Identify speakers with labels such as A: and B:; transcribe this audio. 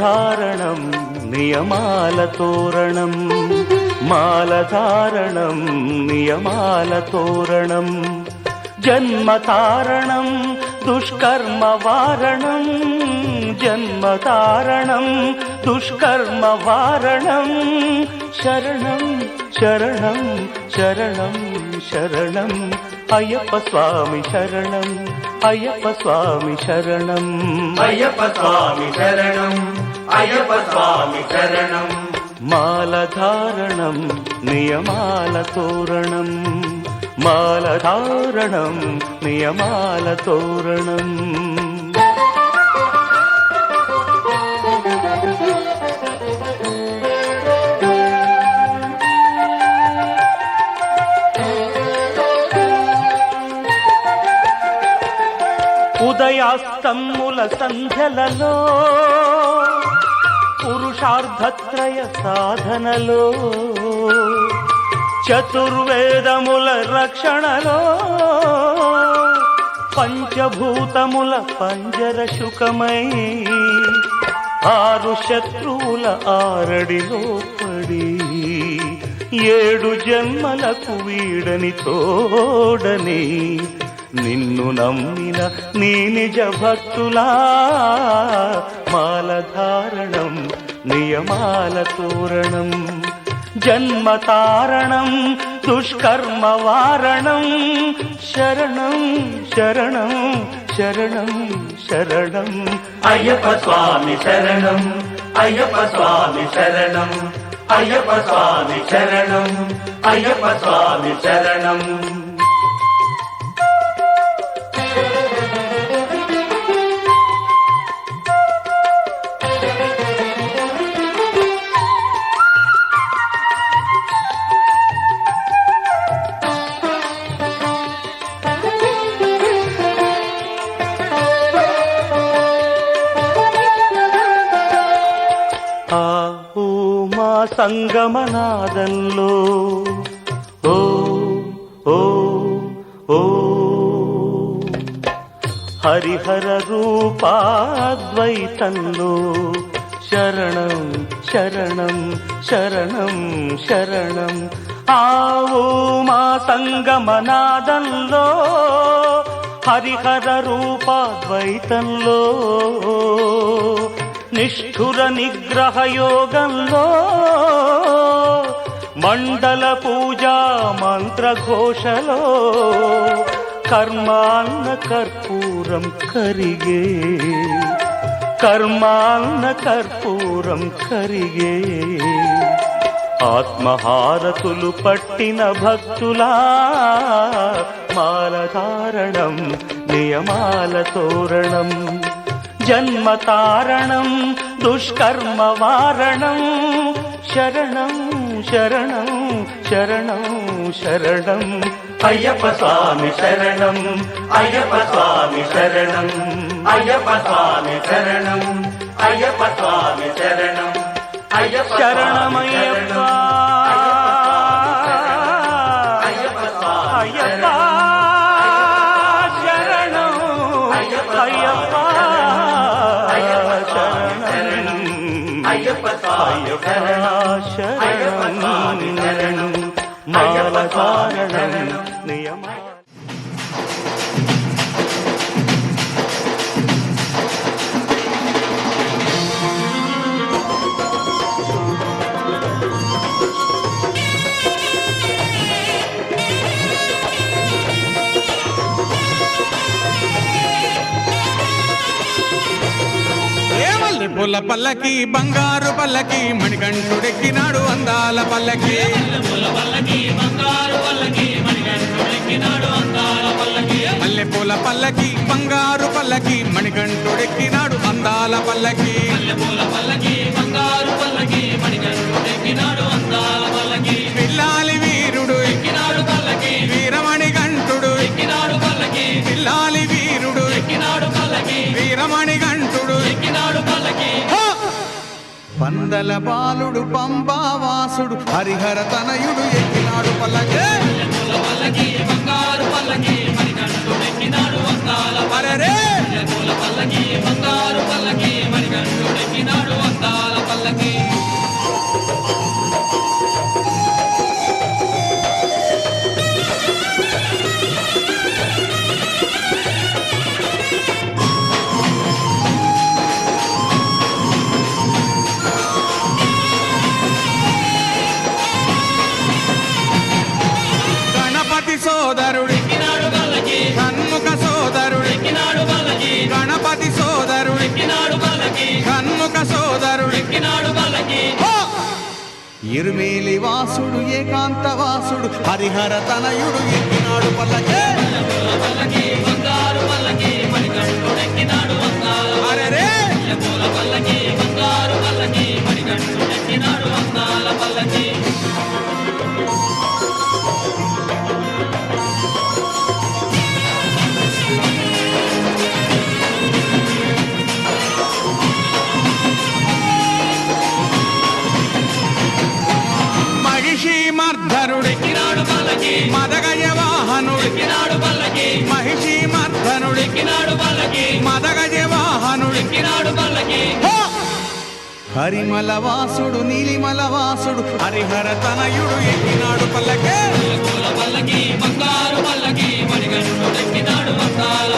A: మాలధారణం నియమాల తోరణం, మాలధారణం నియమాల తోరణం, జన్మతారణం దుష్కర్మ వారణం, జన్మతారణం దుష్కర్మ వారణం, శరణం శరణం శరణం శరణం అయ్యప్ప స్వామి శరణం, అయ్యప్ప స్వామి శరణం,
B: అయ్యప్ప స్వామి శరణం, అయ్యప్ప స్వామి శరణం.
A: మాలధారణం నియమాల తోరణం, మాలధారణం నియమాల తోరణం. ఉదయాస్తమ్ముల సంధ్యలలో పురుషార్థత్రయ సాధనలో, చతుర్వేదముల రక్షణలో, పంచభూతముల పంజర శుకమై, ఆరు శత్రువుల ఆరడిలో పడి, ఏడు జన్మలకు వీడని తోడని, నిన్ను నమ్మిన నీ నిజ భక్తులా, మాలధారణం నియమాల తోరణం, జన్మతారణం దుష్కర్మ వారణం, శరణం శరణం శరణం శరణం
B: అయ్యప్ప స్వామి శరణం, అయ్యప్ప స్వామి శరణం, అయ్యప్ప స్వామి శరణం, అయ్యప్ప స్వామి శరణం.
A: సంగమనాదంలో ఓ ఓ ఓ హరిహర రూపాద్వైతంలో, శరణం శరణం శరణం శరణం. ఆవో మా సంగమనాదంలో, హరిహర రూపాద్వైతంలో, నిష్ఠుర నిగ్రహ యోగంలో, మండల పూజా మంత్రఘోషలో, కర్మాన్న కర్పూరం కరిగే, కర్మాన్న కర్పూరం కరిగే, ఆత్మహారతులు పట్టిన భక్తులా, మాలధారణం నియమాల తోరణం, జన్మతారణం దుష్కర్మ వారణం, శరణం శరణం శరణం శరణం
B: అయ్యప్ప స్వామి శరణం, అయ్యప్ప స్వామి శరణం, అయ్యప్ప స్వామి శరణం, అయ్యప్ప స్వామి శరణం, అయ్యప్ప
A: శరణమయ్యప్ప,
B: అయ్యప్ప స్వామి
A: అయ్యప్ప శరణం, అయ్యప్ప శరణం,
B: అయ్యప్ప స్వామి
A: శరణం, మాలధారణం నియమ.
C: పూల పల్లకి బంగారు పల్లకి మణికంఠుడెక్కినాడు అందాల పల్లకి, మల్లె పూల పల్లకి బంగారు పల్లకి మణికంఠుడెక్కినాడు అందాల పల్లకి, పిల్లాలి వీరుడు ఎక్కినాడు పల్లకి, వీరమణి గంటుడు ఎక్కినాడు పల్లకి, పిల్లాలి వీరుడు ఎక్కినాడు పల్లకి, వీరమణి గంటుడు ఎక్కినాడు పల్లకి. పందల బాలుడు పంబావాసుడు హరిహర తనయుడు ఎక్కినాడు పల్లకి, బంగారు పల్లకి మణికంఠుడెక్కినాడు అందాల పల్లకి, బంగారు పల్లకి మణికంఠుడెక్కినాడు అందాల ఇరుమేలి వాసుడు ఏకాంత వాసుడు హరిహర తనయుడు ఎక్కినాడు పల్లకే అరెరే! మహిషి మర్ధనుడెక్కినాడు పల్లకి మదగజ వాహనుడెక్కినాడు పల్లకి మహిషి మర్ధనుడెక్కినాడు పల్లకి మదగజ వాహనుడెక్కినాడు పల్లకి హరిమల వాసుడు నీలిమల వాసుడు హరిహర తనయుడు ఎక్కినాడు పల్లకే
D: పల్లకి బంగారు పల్లకి మణిగంటుడెక్కినాడు వందాల